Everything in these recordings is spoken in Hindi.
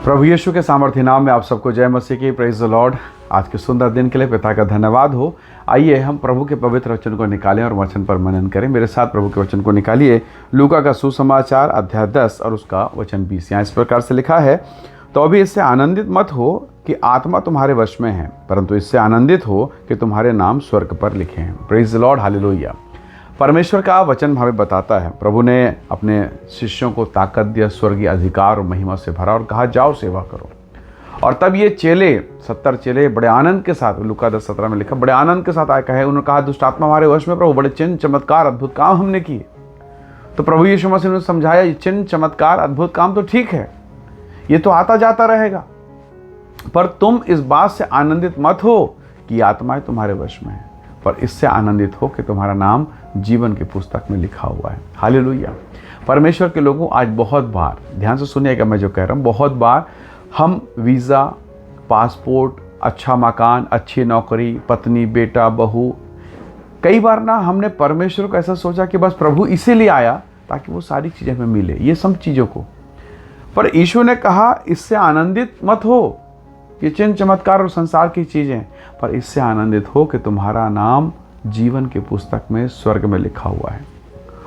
प्रभु यीशु के सामर्थ्य नाम में आप सबको जय मसीह की। Praise the Lord. आज के सुंदर दिन के लिए पिता का धन्यवाद हो। आइए हम प्रभु के पवित्र वचन को निकालें और वचन पर मनन करें। मेरे साथ प्रभु के वचन को निकालिए। लूका का सुसमाचार अध्याय 10 और उसका वचन 20। यहाँ इस प्रकार से लिखा है, तो अभी इससे आनंदित मत हो कि आत्मा तुम्हारे वश में है, परंतु इससे आनंदित हो कि तुम्हारे नाम स्वर्ग पर लिखे हैं। Praise the Lord, hallelujah. परमेश्वर का वचन हमें बताता है, प्रभु ने अपने शिष्यों को ताकत दिया, स्वर्गीय अधिकार और महिमा से भरा और कहा जाओ सेवा करो। और तब ये चेले 70 चेले बड़े आनंद के साथ, लूका 10:17 में लिखा, बड़े आनंद के साथ आए कहे, उन्होंने कहा दुष्ट आत्मा हमारे वश में प्रभु, बड़े चिन्ह चमत्कार अद्भुत काम हमने किए। तो प्रभु यीशु मसीह ने समझाया, ये चिन्ह चमत्कार अद्भुत काम तो ठीक है, ये तो आता जाता रहेगा, पर तुम इस बात से आनंदित मत हो कि आत्माएं तुम्हारे वश में है, पर इससे आनंदित हो कि तुम्हारा नाम जीवन की पुस्तक में लिखा हुआ है। हालेलुया। परमेश्वर के लोगों, आज बहुत बार, ध्यान से सुनिएगा मैं जो कह रहा हूँ, बहुत बार हम वीज़ा, पासपोर्ट, अच्छा मकान, अच्छी नौकरी, पत्नी, बेटा, बहू, कई बार ना हमने परमेश्वर को ऐसा सोचा कि बस प्रभु इसीलिए आया ताकि वो सारी चीज़ें हमें मिले, ये सब चीज़ों को। पर यीशु ने कहा इससे आनंदित मत हो, ये चिन्ह चमत्कार और संसार की चीज़ें, पर इससे आनंदित हो कि तुम्हारा नाम जीवन की पुस्तक में स्वर्ग में लिखा हुआ है।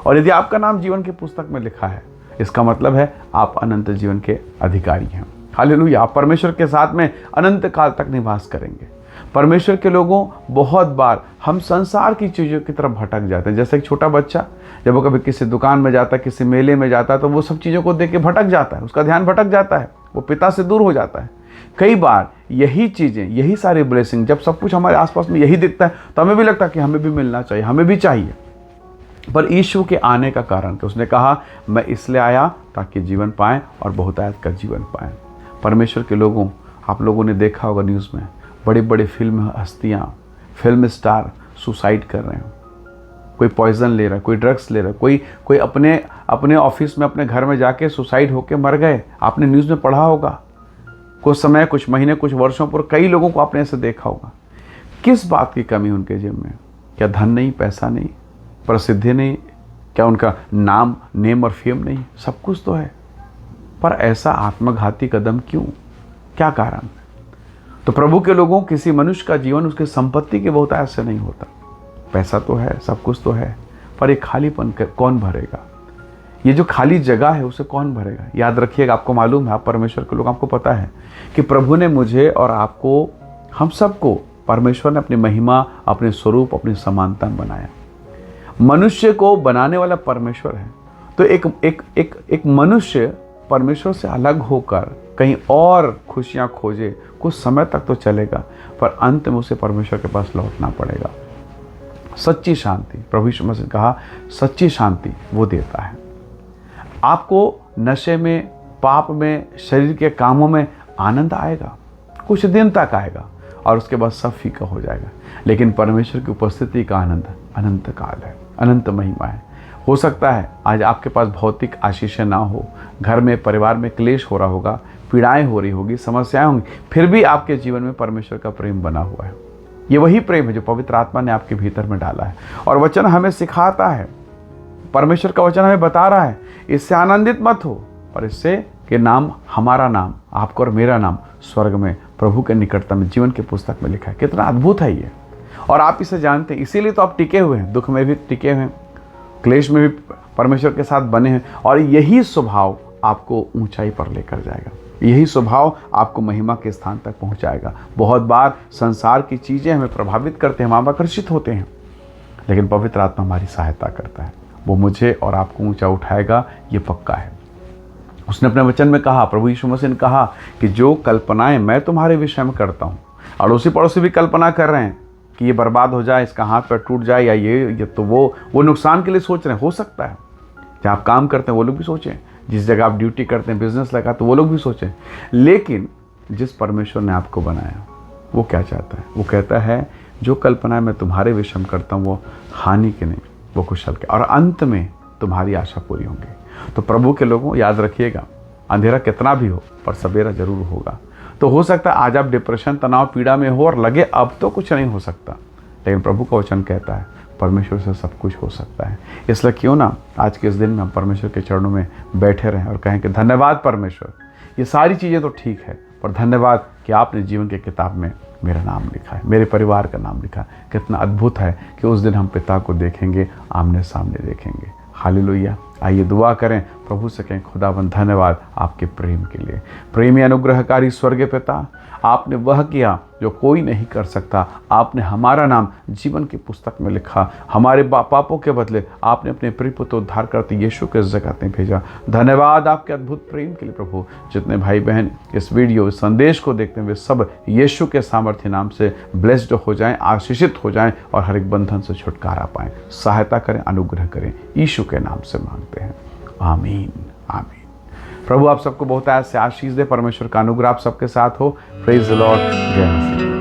और यदि आपका नाम जीवन की पुस्तक में लिखा है, इसका मतलब है आप अनंत जीवन के अधिकारी हैं। हालेलुया। आप परमेश्वर के साथ में अनंत काल तक निवास करेंगे। परमेश्वर के लोगों, बहुत बार हम संसार की चीज़ों की तरफ भटक जाते हैं। जैसे एक छोटा बच्चा जब वो कभी किसी दुकान में जाता है, किसी मेले में जाता है, तो वो सब चीज़ों को देख के भटक जाता है, उसका ध्यान भटक जाता है, वो पिता से दूर हो जाता है। कई बार यही चीज़ें, यही सारी ब्लेसिंग, जब सब कुछ हमारे आसपास में यही दिखता है, तो हमें भी लगता है कि हमें भी मिलना चाहिए, हमें भी चाहिए। पर यीशु के आने का कारण कि उसने कहा मैं इसलिए आया ताकि जीवन पाएं और बहुतायत का जीवन पाएं। परमेश्वर के लोगों, आप लोगों ने देखा होगा न्यूज़ में, बड़ी बड़ी फिल्म हस्तियाँ, फिल्म स्टार सुसाइड कर रहे हैं। कोई पॉइजन ले रहा है, कोई ड्रग्स ले रहा है, कोई अपने ऑफिस में, अपने घर में जाके सुसाइड होकर मर गए। आपने न्यूज़ में पढ़ा होगा। कुछ समय, कुछ महीने, कुछ वर्षों पर कई लोगों को आपने ऐसे देखा होगा। किस बात की कमी उनके जेब में? क्या धन नहीं, पैसा नहीं, प्रसिद्धि नहीं, क्या उनका नेम और फेम नहीं? सब कुछ तो है, पर ऐसा आत्मघाती कदम क्यों? क्या कारण? तो प्रभु के लोगों, किसी मनुष्य का जीवन उसकी संपत्ति के बहुत ऐसे नहीं होता। पैसा तो है, सब कुछ तो है, पर एक खालीपन कौन भरेगा? ये जो खाली जगह है उसे कौन भरेगा? याद रखिएगा, आपको मालूम है, आप परमेश्वर के लोग, आपको पता है कि प्रभु ने मुझे और आपको, हम सबको, परमेश्वर ने अपनी महिमा, अपने स्वरूप, अपनी समानता में बनाया। मनुष्य को बनाने वाला परमेश्वर है। तो एक मनुष्य परमेश्वर से अलग होकर कहीं और खुशियां खोजे, कुछ समय तक तो चलेगा, पर अंत में उसे परमेश्वर के पास लौटना पड़ेगा। सच्ची शांति, प्रभु यीशु मसीह ने कहा सच्ची शांति वो देता है। आपको नशे में, पाप में, शरीर के कामों में आनंद आएगा, कुछ दिन तक आएगा और उसके बाद सब फीका हो जाएगा। लेकिन परमेश्वर की उपस्थिति का आनंद अनंत काल है, अनंत महिमा है। हो सकता है आज आपके पास भौतिक आशीषें ना हो, घर में, परिवार में क्लेश हो रहा होगा, पीड़ाएं हो रही होगी, समस्याएं होंगी, फिर भी आपके जीवन में परमेश्वर का प्रेम बना हुआ है। ये वही प्रेम है जो पवित्र आत्मा ने आपके भीतर में डाला है। और वचन हमें सिखाता है, परमेश्वर का वचन हमें बता रहा है, इससे आनंदित मत हो, पर इससे कि नाम, हमारा नाम, आपका और मेरा नाम स्वर्ग में प्रभु के निकटतम में जीवन की पुस्तक में लिखा है। कितना अद्भुत है ये! और आप इसे जानते हैं, इसीलिए तो आप टिके हुए हैं, दुख में भी टिके हुए हैं, क्लेश में भी परमेश्वर के साथ बने हैं। और यही स्वभाव आपको ऊंचाई पर लेकर जाएगा, यही स्वभाव आपको महिमा के स्थान तक पहुंचाएगा। बहुत बार संसार की चीज़ें हमें प्रभावित करते हैं, हम आकर्षित होते हैं, लेकिन पवित्र आत्मा हमारी सहायता करता है, वो मुझे और आपको ऊंचा उठाएगा, ये पक्का है। उसने अपने वचन में कहा, प्रभु यीशु मसीह ने कहा कि जो कल्पनाएं मैं तुम्हारे विषय में करता हूँ, अड़ोसी पड़ोसी भी कल्पना कर रहे हैं कि ये बर्बाद हो जाए, इसका हाथ पैर टूट जाए, या ये तो वो नुकसान के लिए सोच रहे हैं। हो सकता है जहाँ आप काम करते हैं वो लोग भी सोचें, जिस जगह आप ड्यूटी करते हैं, बिजनेस लगा, तो वो लोग भी सोचें। लेकिन जिस परमेश्वर ने आपको बनाया, वो क्या चाहता है? वो कहता है जो कल्पनाएं मैं तुम्हारे विषय में करता हूँ वो हानि के नहीं, वो कुशल के, और अंत में तुम्हारी आशा पूरी होंगी। तो प्रभु के लोगों, याद रखिएगा, अंधेरा कितना भी हो पर सवेरा जरूर होगा। तो हो सकता है आज आप डिप्रेशन, तनाव, पीड़ा में हो और लगे अब तो कुछ नहीं हो सकता, लेकिन प्रभु का वचन कहता है परमेश्वर से सब कुछ हो सकता है। इसलिए क्यों ना आज के इस दिन में हम परमेश्वर के चरणों में बैठे रहें और कहें कि धन्यवाद परमेश्वर ये सारी चीज़ें तो ठीक है, पर धन्यवाद कि आपने जीवन के किताब में मेरा नाम लिखा है, मेरे परिवार का नाम लिखा है। कितना अद्भुत है कि उस दिन हम पिता को देखेंगे, आमने सामने देखेंगे। हालेलुया। आइए दुआ करें, प्रभु से कहें, खुदावंद धन्यवाद आपके प्रेम के लिए। प्रेमी अनुग्रहकारी स्वर्गीय पिता, आपने वह किया जो कोई नहीं कर सकता। आपने हमारा नाम जीवन की पुस्तक में लिखा। हमारे पापों के बदले आपने अपने प्रिय पुत्र उद्धारकर्ता यीशु के इस जगत में भेजा। धन्यवाद आपके अद्भुत प्रेम के लिए प्रभु। जितने भाई बहन इस वीडियो इस संदेश को देखते हैं वे सब यीशु के सामर्थ्य नाम से ब्लेस्ड हो जाएं, आशीषित हो जाएं और हर एक बंधन से छुटकारा पाएं। सहायता करें, अनुग्रह करें, यीशु के नाम से मांगते हैं, आमीन आमीन। प्रभु आप सबको बहुत ऐसे आशीष दे। परमेश्वर का अनुग्रह आप सबके साथ हो। Praise the Lord. जय मसीह।